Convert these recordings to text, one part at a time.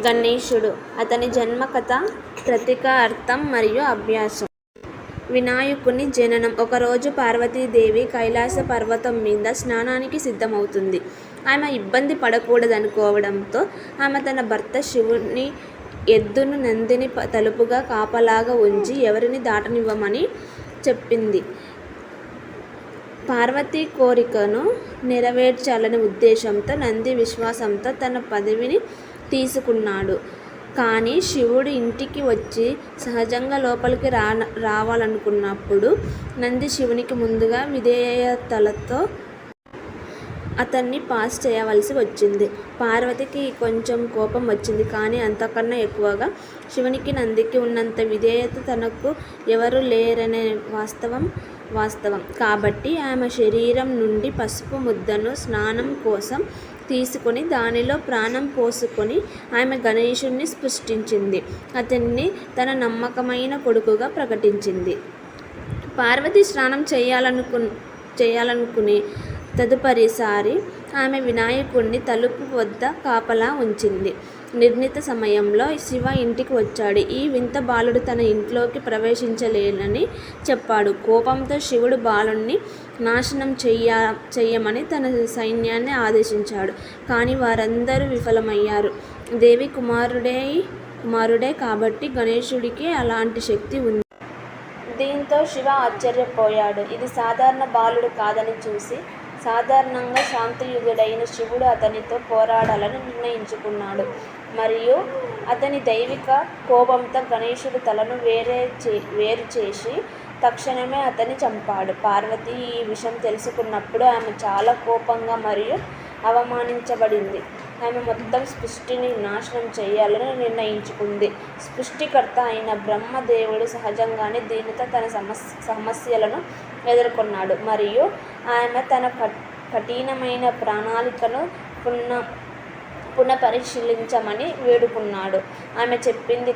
గణేశుడు, అతని జన్మ కథ, ప్రతీక అర్థం మరియు అభ్యాసం. వినాయకుని జననం. ఒకరోజు పార్వతీదేవి కైలాస పర్వతం మీద స్నానానికి సిద్ధమవుతుంది. ఆమె ఇబ్బంది పడకూడదనుకోవడంతో ఆమె తన భర్త శివుని ఎద్దును నందిని తలుపుగా కాపలాగా ఉంచి ఎవరిని దాటనివ్వమని చెప్పింది. పార్వతి కోరికను నెరవేర్చాలనే ఉద్దేశంతో నంది విశ్వాసంతో తన పదవిని తీసుకున్నాడు. కానీ శివుడు ఇంటికి వచ్చి సహజంగా లోపలికి రావాలనుకున్నప్పుడు నంది శివునికి ముందుగా విధేయతలతో అతన్ని పాస్ చేయవలసి వచ్చింది. పార్వతికి కొంచెం కోపం వచ్చింది. కానీ అంతకన్నా ఎక్కువగా శివునికి నందికి ఉన్నంత విధేయత తనకు ఎవరూ లేరనే వాస్తవం. కాబట్టి ఆమె శరీరం నుండి పసుపు ముద్దను స్నానం కోసం తీసుకొని దానిలో ప్రాణం పోసుకొని ఆమె గణేశుణ్ణి సృష్టించింది. అతన్ని తన నమ్మకమైన కొడుకుగా ప్రకటించింది. పార్వతి స్నానం చేయాలనుకునే తదుపరిసారి ఆమె వినాయకుడిని తలుపు వద్ద కాపలా ఉంచింది. నిర్ణీత సమయంలో శివ ఇంటికి వచ్చాడు. ఈ వింత బాలుడు తన ఇంట్లోకి ప్రవేశించలేనని చెప్పాడు. కోపంతో శివుడు బాలుణ్ణి నాశనం చెయ్యమని తన సైన్యాన్ని ఆదేశించాడు. కానీ వారందరూ విఫలమయ్యారు. దేవి కుమారుడే కాబట్టి గణేశుడికి అలాంటి శక్తి ఉంది. దీంతో శివ ఆశ్చర్యపోయాడు. ఇది సాధారణ బాలుడు కాదని చూసి సాధారణంగా శాంతియుతుడైన శివుడు అతనితో పోరాడాలని నిర్ణయించుకున్నాడు. మరియు అతని దైవిక కోపంతో గణేశుడి తలను వేరు చేసి తక్షణమే అతన్ని చంపాడు. పార్వతి ఈ విషయం తెలుసుకున్నప్పుడు ఆమె చాలా కోపంగా మరియు అవమానించబడింది. ఆమె మొత్తం సృష్టిని నాశనం చేయాలని నిర్ణయించుకుంది. సృష్టికర్త అయిన బ్రహ్మదేవుడు సహజంగానే దీనితో తన సమస్యలను ఎదుర్కొన్నాడు మరియు ఆమె తన కఠినమైన ప్రణాళికను పునఃపరిశీలించమని వేడుకున్నాడు. ఆమె చెప్పింది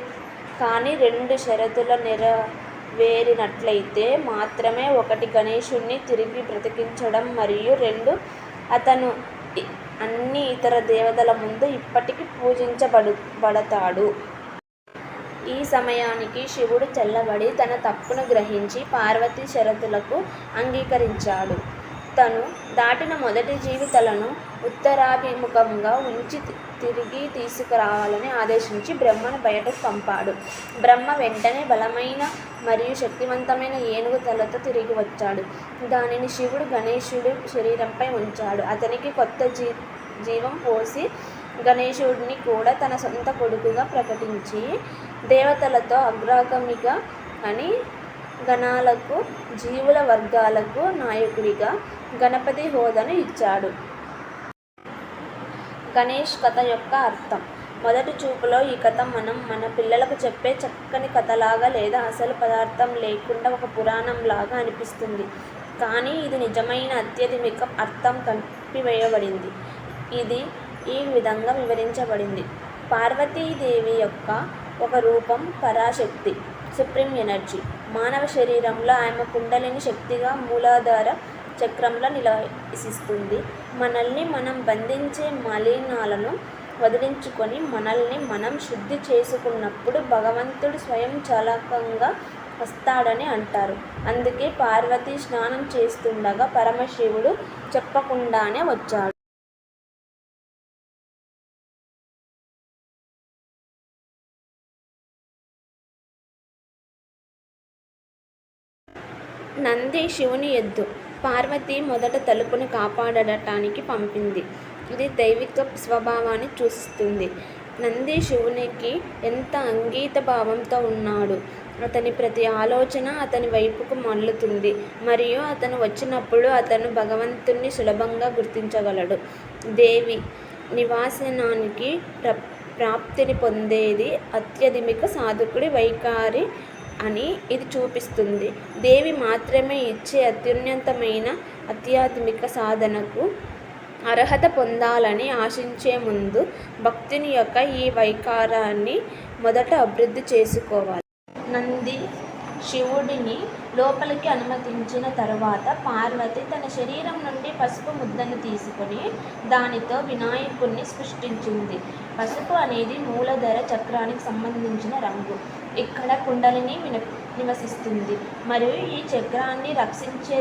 కానీ 2 షరతులు నెరవేరినట్లయితే మాత్రమే. 1 గణేశుడిని తిరిగి బ్రతికించడం మరియు 2 అతను అన్ని ఇతర దేవతల ముందు ఇప్పటికీ పూజించబడతాడు. ఈ సమయానికి శివుడు చల్లబడి తన తప్పును గ్రహించి పార్వతి షరతులకు అంగీకరించాడు. తను దాటిన మొదటి జీవితలను ఉత్తరాభిముఖంగా ఉంచి తిరిగి తీసుకురావాలని ఆదేశించి బ్రహ్మను బయటకు పంపాడు. బ్రహ్మ వెంటనే బలమైన మరియు శక్తివంతమైన ఏనుగు తలతో తిరిగి వచ్చాడు. దానిని శివుడు గణేశుడి శరీరంపై ఉంచాడు. అతనికి కొత్త జీవం పోసి గణేశుడిని కూడా తన సొంత కొడుకుగా ప్రకటించి దేవతలతో అగ్రగామిగా అని గణాలకు జీవుల వర్గాలకు నాయకుడిగా గణపతి హోదాను ఇచ్చాడు. గణేష్ కథ యొక్క అర్థం. మొదటి చూపులో ఈ కథ మన పిల్లలకు చెప్పే చక్కని కథలాగా లేదా అసలు పదార్థం లేకుండా ఒక పురాణంలాగా అనిపిస్తుంది. కానీ ఇది నిజమైన ఆధ్యాత్మిక అర్థం కప్పివేయబడింది. ఇది ఈ విధంగా వివరించబడింది. పార్వతీదేవి యొక్క ఒక రూపం పరాశక్తి, సుప్రీం ఎనర్జీ. మానవ శరీరంలో ఆమె కుండలిని శక్తిగా మూలాధార చక్రంలో నివసిస్తుంది. మనల్ని మనం బంధించే మలినాలను వదిలించుకొని మనల్ని మనం శుద్ధి చేసుకున్నప్పుడు భగవంతుడు స్వయం చాలకంగా వస్తాడని అంటారు. అందుకే పార్వతి స్నానం చేస్తుండగా పరమశివుడు చెప్పకుండానే వచ్చాడు. నంది శివుని ఎద్దు. పార్వతి మొదట తలుపును కాపాడటానికి పంపింది. ఇది దైవిక స్వభావాన్ని సూచిస్తుంది. నంది శివునికి ఎంత అంకిత భావంతో ఉన్నాడు. అతని ప్రతి ఆలోచన అతని వైపుకు మళ్ళుతుంది మరియు అతను వచ్చినప్పుడు అతను భగవంతుణ్ణి సులభంగా గుర్తించగలడు. దేవి నివాసనానికి ప్రాప్తిని పొందేది అత్యధిక సాధకుడి వైఖరి అని ఇది చూపిస్తుంది. దేవి మాత్రమే ఇచ్చే అత్యున్నతమైన ఆధ్యాత్మిక సాధనకు అర్హత పొందాలని ఆశించే ముందు భక్తుని యొక్క ఈ వైఖరాన్ని మొదట అభివృద్ధి చేసుకోవాలి. నంది శివుడిని లోపలికి అనుమతించిన తరువాత పార్వతి తన శరీరం నుండి పసుపు ముద్దను తీసుకొని దానితో వినాయకుణ్ణి సృష్టించింది. పసుపు అనేది మూలాధార చక్రానికి సంబంధించిన రంగు. ఇక్కడ కుండలిని నివసిస్తుంది మరియు ఈ చక్రాన్ని రక్షించే